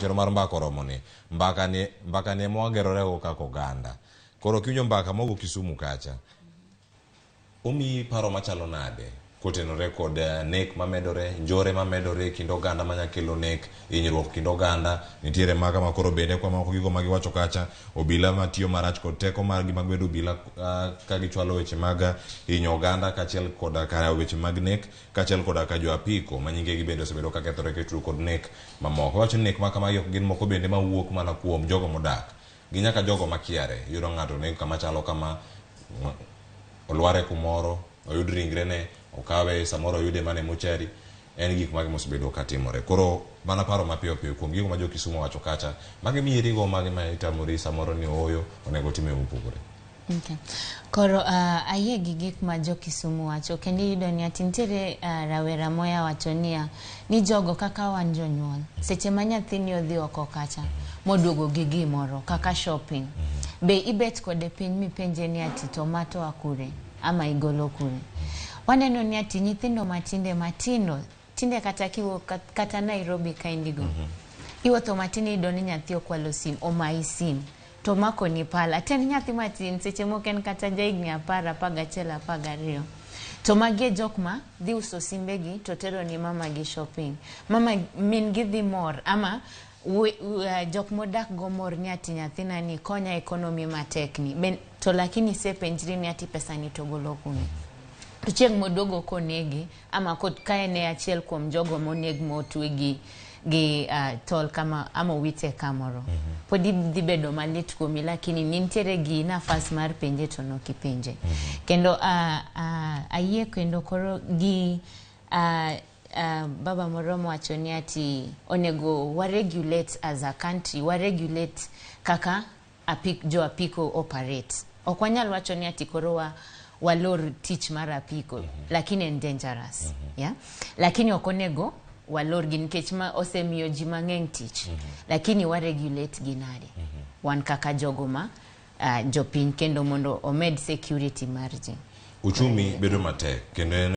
Chero mar mbako romoni mbaka ne mwagerorego kaka oganda. Koro kiwinjo mbaka mogo Kisumu kacha, omi paro machalo nade kotenore kod nek mamedore, njore mamedore kind oganda manya kelo nek, hinyruok kind oganda, nitiere maga makoro bende kwa mako gigo magiwacho kacha, obila matiyo marach kod teko margi magbedo obila ka gichwalo weche maga hinyo oganda kachiel koda ka weche mag nek, kachiel koda ka jo apiko manyinge gibedo osebedo ka kethore ketru kod nek mamoko. Wacho nek ma kama gin moko bende mawuok mana kuom jogo modak, ginyaka jogo makiare, yudo ng'ato nek kama chalo kama olware kumoro, oyud ringre ne, okawe samoro yude mane mochari, en gik magi mosebedo katimore. Koro mana paro mapiyo piyo kuom gigo ma jo Kisumu wacho kacha, magi miyirigo magi ma itamori samoro ni oyo onego time mopogore. Okay. Koro ayie gi gik ma jo Kisumu wacho, kendo yudo ni ati nitiere rawera moya wacho ni jogo kaka wan jonyuol, seche ma nyathini odhi oko kacha moduogo gi gimoro kaka shopping, be ibet kode piny mipenje ni ati tomato akure ama igolo kure. Waneno ni ati nyithindo matinde tinde kata kiwo kata Nairobi ka indigo. Iwuotho matini idho ni nyathi okwalo sim, omayi sim, to mako ni pala. Ten nyathi matin seche moko en kata jahigni 10, 11, 12. To magi jok ma dhi uso simbegi to tero ni mama gi shopping. Mama min gi dhi mor ama jok modak go mor ni ati nyathina ni konya ekonomi matekni. To lakini se penjri ni ati pesa ni togolo kuni. To chieng' modogo konegi ama kot kaene achiel kuom jogo moneg motwe gi tol kama ama wite kamoro. Podi dhi bedo malit kuomi, lakini nintiere gi nafas mar penje to nokipenje. Kendo ayie kendo koro gi baba moromo wacho ni ati onego wa regulate as a country, wa regulate kaka jo apiko operate. Okwanyal wacho ni ati koro walor tich mar apiko, lakini en dangerous. Yeah? Lakini okonego walor gi nikech ma osemiyo ji mang'eny tich, lakini wa regulate ginade. Wan kaka jogo ma jopiny kendo mondo omed security mar ji. Uchumi bedo matek kendo